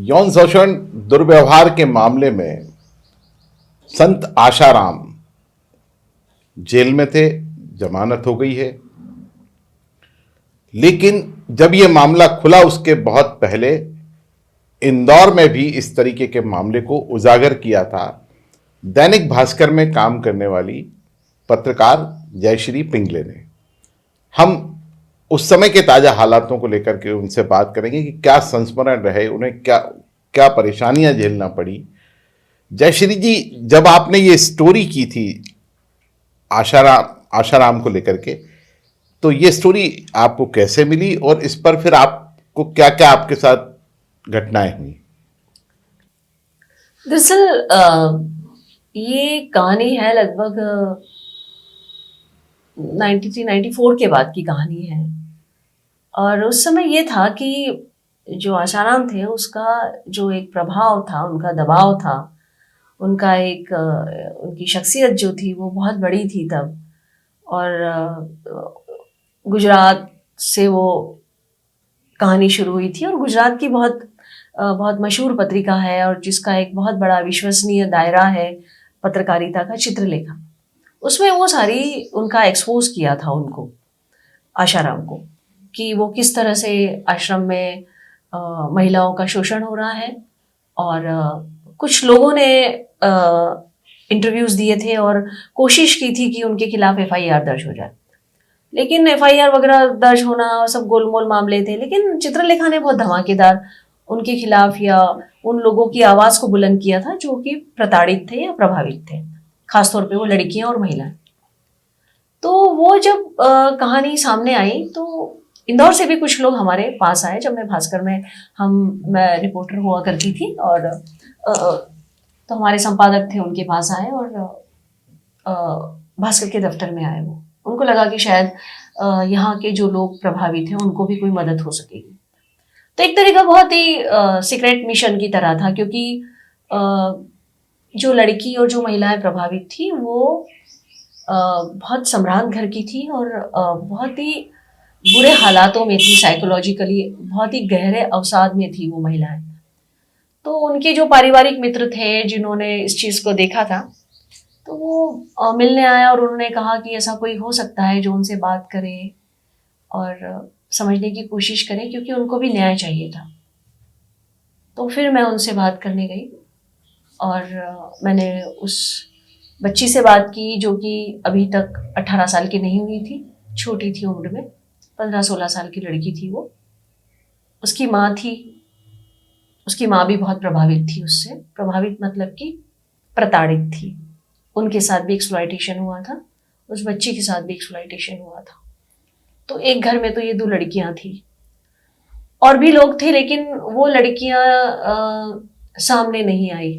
यौन शोषण दुर्व्यवहार के मामले में संत आशाराम जेल में थे, जमानत हो गई है। लेकिन जब यह मामला खुला उसके बहुत पहले इंदौर में भी इस तरीके के मामले को उजागर किया था दैनिक भास्कर में काम करने वाली पत्रकार जयश्री पिंगले ने। हम उस समय के ताजा हालातों को लेकर के उनसे बात करेंगे कि क्या संस्मरण रहे, उन्हें क्या क्या परेशानियां झेलना पड़ी। जयश्री जी, जब आपने ये स्टोरी की थी आशाराम को लेकर के, तो ये स्टोरी आपको कैसे मिली और इस पर फिर आपको क्या क्या आपके साथ घटनाएं हुई? दरअसल ये कहानी है लगभग 93-94 के बाद की कहानी है। और उस समय ये था कि जो आशाराम थे उसका जो एक प्रभाव था, उनका दबाव था, उनका एक उनकी शख्सियत जो थी वो बहुत बड़ी थी तब। और गुजरात से वो कहानी शुरू हुई थी और गुजरात की बहुत मशहूर पत्रिका है और जिसका एक बहुत बड़ा विश्वसनीय दायरा है पत्रकारिता का, चित्रलेखा। उसमें वो सारी उनका एक्सपोज किया था उनको, आशाराम को, कि वो किस तरह से आश्रम में महिलाओं का शोषण हो रहा है। और कुछ लोगों ने इंटरव्यूज दिए थे और कोशिश की थी कि उनके खिलाफ एफआईआर दर्ज हो जाए, लेकिन एफआईआर वगैरह दर्ज होना और सब गोलमोल मामले थे। लेकिन चित्रलेखा ने बहुत धमाकेदार उनके खिलाफ या उन लोगों की आवाज़ को बुलंद किया था जो कि प्रताड़ित थे या प्रभावित थे, खासतौर पे वो लड़कियां और महिलाएं। तो वो जब कहानी सामने आई तो इंदौर से भी कुछ लोग हमारे पास आए। जब मैं भास्कर में मैं रिपोर्टर हुआ करती थी और तो हमारे संपादक थे, उनके पास आए और भास्कर के दफ्तर में आए। वो उनको लगा कि शायद यहाँ के जो लोग प्रभावित हैं उनको भी कोई मदद हो सकेगी। तो एक तरीका बहुत ही सीक्रेट मिशन की तरह था, क्योंकि जो लड़की और जो महिलाएं प्रभावित थी वो बहुत सम्भ्रांत घर की थी और बहुत ही बुरे हालातों में थी, साइकोलॉजिकली बहुत ही गहरे अवसाद में थी वो महिलाएं। तो उनके जो पारिवारिक मित्र थे जिन्होंने इस चीज़ को देखा था, तो वो मिलने आया और उन्होंने कहा कि ऐसा कोई हो सकता है जो उनसे बात करे और समझने की कोशिश करे, क्योंकि उनको भी न्याय चाहिए था। तो फिर मैं उनसे बात करने गई और मैंने उस बच्ची से बात की जो कि अभी तक 18 साल की नहीं हुई थी, छोटी थी उम्र में, 15-16 साल की लड़की थी वो। उसकी माँ थी, उसकी माँ भी बहुत प्रभावित थी उससे, प्रभावित मतलब कि प्रताड़ित थी। उनके साथ भी एक्सप्लॉयटेशन हुआ था, उस बच्ची के साथ भी एक्सप्लॉयटेशन हुआ था। तो एक घर में तो ये 2 लड़कियां थी, और भी लोग थे, लेकिन वो लड़कियां सामने नहीं आई।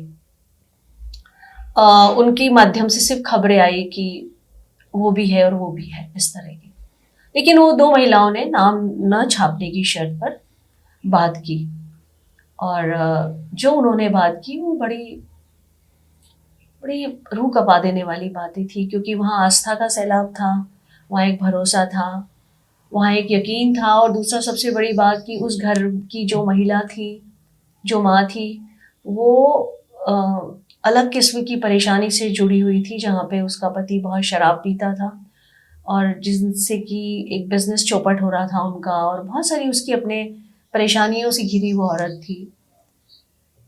उनकी माध्यम से सिर्फ खबरें आई कि वो भी है और वो भी है, इस तरह की। लेकिन वो 2 महिलाओं ने नाम न छापने की शर्त पर बात की, और जो उन्होंने बात की वो बड़ी बड़ी रूह कपा देने वाली बातें थी, क्योंकि वहाँ आस्था का सैलाब था, वहाँ एक भरोसा था, वहाँ एक यकीन था। और दूसरा सबसे बड़ी बात कि उस घर की जो महिला थी, जो माँ थी, वो अलग किस्म की परेशानी से जुड़ी हुई थी, जहाँ पे उसका पति बहुत शराब पीता था और जिनसे कि एक बिजनेस चौपट हो रहा था उनका, और बहुत सारी उसकी अपने परेशानियों से घिरी वो औरत थी।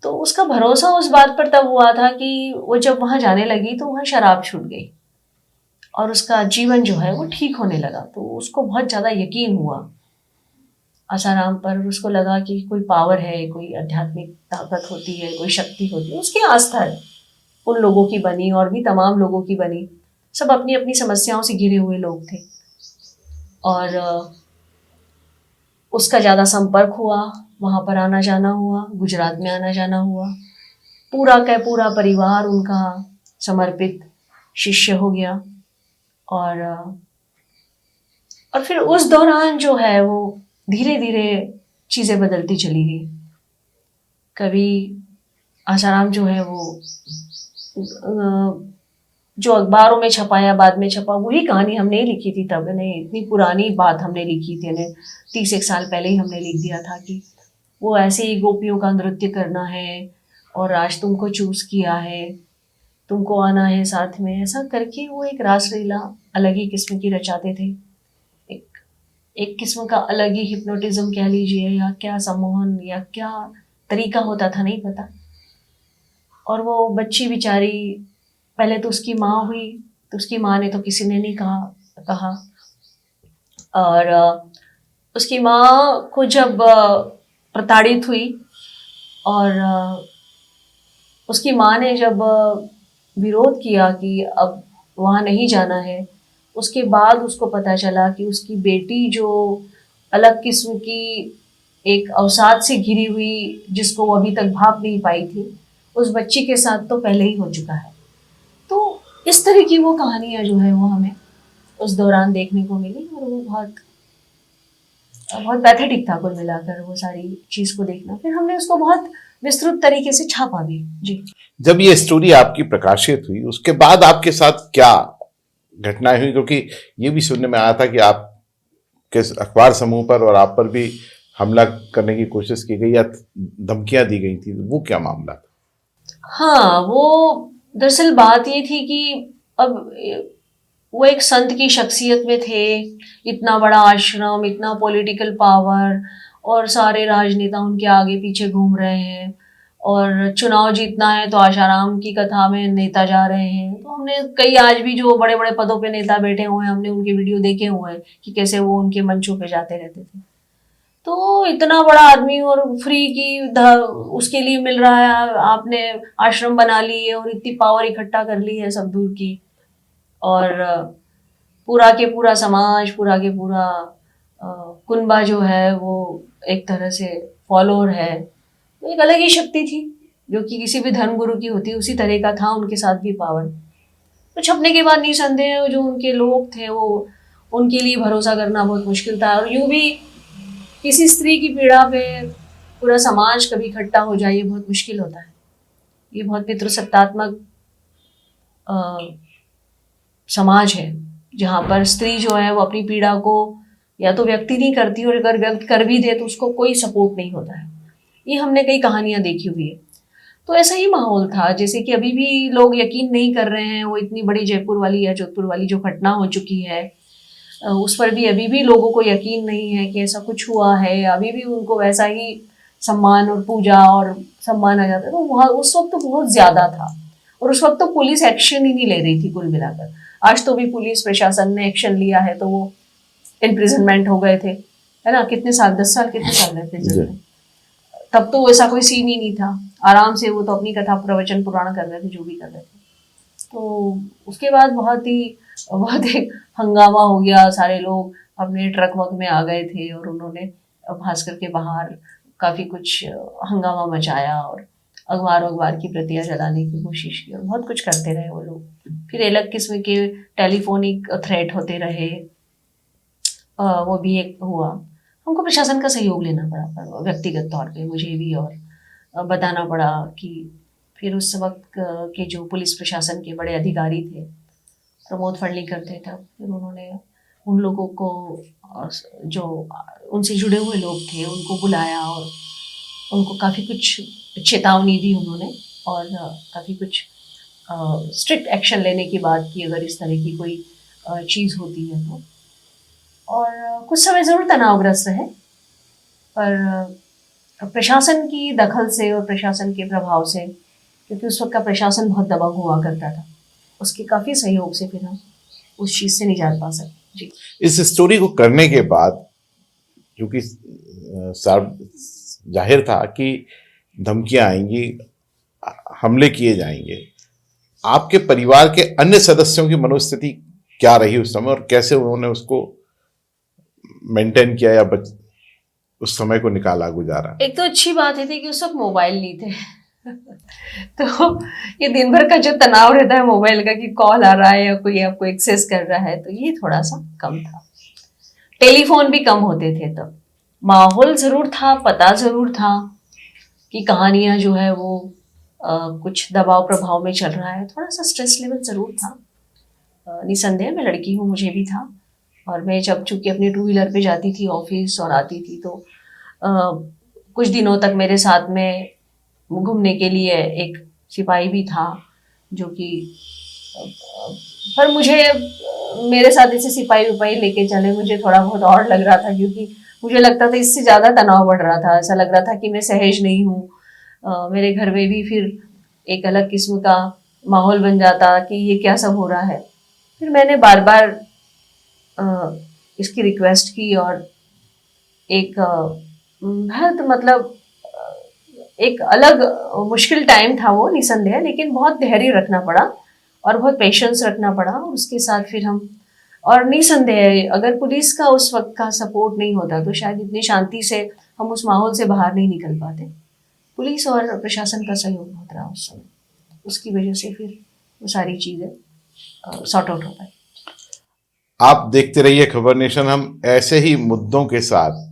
तो उसका भरोसा उस बात पर तब हुआ था कि वो जब वहाँ जाने लगी तो वहाँ शराब छूट गई और उसका जीवन जो है वो ठीक होने लगा। तो उसको बहुत ज़्यादा यकीन हुआ आसाराम पर। उसको लगा कि कोई पावर है, कोई आध्यात्मिक ताकत होती है, कोई शक्ति होती है। उसकी आस्था है उन लोगों की बनी, और भी तमाम लोगों की बनी। सब अपनी अपनी समस्याओं से घिरे हुए लोग थे और उसका ज़्यादा संपर्क हुआ, वहाँ पर आना जाना हुआ, गुजरात में आना जाना हुआ। पूरा का पूरा परिवार उनका समर्पित शिष्य हो गया। और फिर उस दौरान जो है वो धीरे धीरे चीज़ें बदलती चली गई। कभी आसाराम जो है वो जो अखबारों में छपाया, बाद में छपा, वही कहानी हमने ही लिखी थी तब। नहीं, इतनी पुरानी बात हमने लिखी थी, 30 एक साल पहले ही हमने लिख दिया था कि वो ऐसे ही गोपियों का नृत्य करना है और आज तुमको चूज किया है, तुमको आना है साथ में, ऐसा करके वो एक रासलीला अलग ही किस्म की रचाते थे। एक एक किस्म का अलग ही हिप्नोटिज्म कह लीजिए, या क्या सम्मोहन या क्या तरीका होता था नहीं पता। और वो बच्ची बेचारी, पहले तो उसकी माँ हुई, तो उसकी माँ ने तो किसी ने नहीं कहा कहा और उसकी माँ को जब प्रताड़ित हुई और उसकी माँ ने जब विरोध किया कि अब वहाँ नहीं जाना है, उसके बाद उसको पता चला कि उसकी बेटी जो अलग किस्म की एक अवसाद से घिरी हुई, जिसको वो अभी तक भाप नहीं पाई थी, उस बच्ची के साथ तो पहले ही हो चुका है। तो इस तरह की वो कहानियाँ जो है वो हमें उस दौरान देखने को मिली और वो बहुत बहुत पैथेटिक था कुल मिलाकर वो सारी चीज़ को देखना। फिर हमने उसको बहुत विस्तृत तरीके से छापा भी। जी। जब ये स्टोरी आपकी प्रकाशित हुई उसके बाद आपके साथ क्या घटनाएं हुई, क्योंकि ये भी सुनने में आया था कि आपके अखबार समूह पर और आप पर भी हमला करने की कोशिश की गई या धमकियां दी गई थी, वो क्या मामला था? हाँ, वो दरअसल बात ये थी कि अब वो एक संत की शख्सियत में थे, इतना बड़ा आश्रम, इतना पॉलिटिकल पावर और सारे राजनेता उनके आगे पीछे घूम रहे हैं और चुनाव जीतना है तो आशाराम की कथा में नेता जा रहे हैं। तो हमने कई आज भी जो बड़े बड़े पदों पे नेता बैठे हुए हैं, हमने उनके वीडियो देखे हुए हैं कि कैसे वो उनके मंचों पे जाते रहते थे। तो इतना बड़ा आदमी और फ्री की उसके लिए मिल रहा है, आपने आश्रम बना ली है और इतनी पावर इकट्ठा कर ली है सब दूर की, और पूरा के पूरा समाज, पूरा के पूरा कुनबा जो है वो एक तरह से फॉलोअर है। तो एक अलग ही शक्ति थी जो कि किसी भी धर्म गुरु की होती, उसी तरह का था उनके साथ भी पावर। तो छपने के बाद निसंदेह जो उनके लोग थे वो, उनके लिए भरोसा करना बहुत मुश्किल था। और यूं भी किसी स्त्री की पीड़ा पे पूरा समाज कभी इकट्ठा हो जाए, ये बहुत मुश्किल होता है। ये बहुत पितृसत्तात्मक समाज है जहाँ पर स्त्री जो है वो अपनी पीड़ा को या तो व्यक्ति नहीं करती, और अगर व्यक्त कर भी दे तो उसको कोई सपोर्ट नहीं होता है। ये हमने कई कहानियां देखी हुई है। तो ऐसा ही माहौल था, जैसे कि अभी भी लोग यकीन नहीं कर रहे हैं, वो इतनी बड़ी जयपुर वाली या जोधपुर वाली जो घटना हो चुकी है उस पर भी अभी भी लोगों को यकीन नहीं है कि ऐसा कुछ हुआ है। अभी भी उनको वैसा ही सम्मान और पूजा और सम्मान आ जाता है। तो वहाँ उस वक्त तो बहुत ज्यादा था, और उस वक्त तो पुलिस एक्शन ही नहीं ले रही थी कुल मिलाकर। आज तो भी पुलिस प्रशासन ने एक्शन लिया है तो वो इम्प्रिजनमेंट हो गए थे, है ना, कितने साल, 10 साल, कितने साल रहे प्रिजन में। तब तो ऐसा कोई सीन ही नहीं था, आराम से वो तो अपनी कथा प्रवचन पुराण कर रहे थे, जो भी कर रहे थे। तो उसके बाद बहुत एक हंगामा हो गया, सारे लोग अपने ट्रक वक में आ गए थे और उन्होंने भास्कर के बाहर काफ़ी कुछ हंगामा मचाया और अखबार की प्रतियां जलाने की कोशिश की और बहुत कुछ करते रहे वो लोग। फिर अलग किस्म के टेलीफोनिक थ्रेट होते रहे, वो भी एक हुआ। हमको प्रशासन का सहयोग लेना पड़ा व्यक्तिगत तौर पे, मुझे भी, और बताना पड़ा कि फिर उस वक्त के जो पुलिस प्रशासन के बड़े अधिकारी थे, प्रमोद फड़लीकर थे तब, फिर उन्होंने उन लोगों को जो उनसे जुड़े हुए लोग थे उनको बुलाया और उनको काफ़ी कुछ चेतावनी दी उन्होंने, और काफ़ी कुछ स्ट्रिक्ट एक्शन लेने की बात की अगर इस तरह की कोई चीज़ होती है तो। और कुछ समय ज़रूर तनावग्रस्त रहे, पर प्रशासन की दखल से और प्रशासन के प्रभाव से, क्योंकि उस वक्त का प्रशासन बहुत दबंग हुआ करता था, उसके काफ़ी सहयोग से फिर हम उस चीज़ से निजात पा सके। जी। इस स्टोरी को करने के बाद, क्योंकि जाहिर था कि धमकियां आएंगी, हमले किए जाएंगे, आपके परिवार के अन्य सदस्यों की मनोस्थिति क्या रही उस समय और कैसे उन्होंने उसको मेंटेन किया या उस समय को निकाला, गुजारा? एक तो अच्छी बात ये थी कि उस वक्त मोबाइल नहीं थे तो ये दिन भर का जो तनाव रहता है मोबाइल का कि कॉल आ रहा है या कोई आपको एक्सेस कर रहा है, तो ये थोड़ा सा कम था। टेलीफोन भी कम होते थे तब। माहौल जरूर था, पता जरूर था कि कहानियां जो है वो कुछ दबाव प्रभाव में चल रहा है, थोड़ा सा स्ट्रेस लेवल जरूर था। निसंदेह मैं लड़की हूँ, मुझे भी था, और मैं जब चूंकि अपने 2 व्हीलर पे जाती थी ऑफिस और आती थी तो कुछ दिनों तक मेरे साथ में घूमने के लिए एक सिपाही भी था, जो कि पर मुझे मेरे साथ ऐसे सिपाही विपाही लेके चले, मुझे थोड़ा बहुत और लग रहा था, क्योंकि मुझे लगता था इससे ज़्यादा तनाव बढ़ रहा था। ऐसा लग रहा था कि मैं सहज नहीं हूँ। मेरे घर में भी फिर एक अलग किस्म का माहौल बन जाता कि ये क्या सब हो रहा है। फिर मैंने बार बार इसकी रिक्वेस्ट की, और एक बहुत मतलब एक अलग मुश्किल टाइम था वो, निसंदेह, लेकिन बहुत धैर्य रखना पड़ा और बहुत पेशेंस रखना पड़ा। और उसके साथ फिर हम, और निसंदेह अगर पुलिस का उस वक्त का सपोर्ट नहीं होता तो शायद इतनी शांति से हम उस माहौल से बाहर नहीं निकल पाते। पुलिस और प्रशासन का सहयोग बहुत रहा उस समय, उसकी वजह से फिर वो सारी चीज़ें सॉर्ट आउट हो पाई। आप देखते रहिए खबर नेशन। हम ऐसे ही मुद्दों के साथ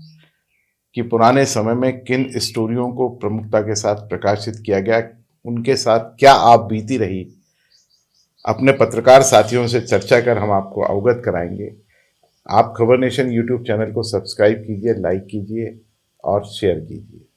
कि पुराने समय में किन स्टोरियों को प्रमुखता के साथ प्रकाशित किया गया, उनके साथ क्या आप बीती रही, अपने पत्रकार साथियों से चर्चा कर हम आपको अवगत कराएंगे। आप खबर नेशन यूट्यूब चैनल को सब्सक्राइब कीजिए, लाइक कीजिए और शेयर कीजिए।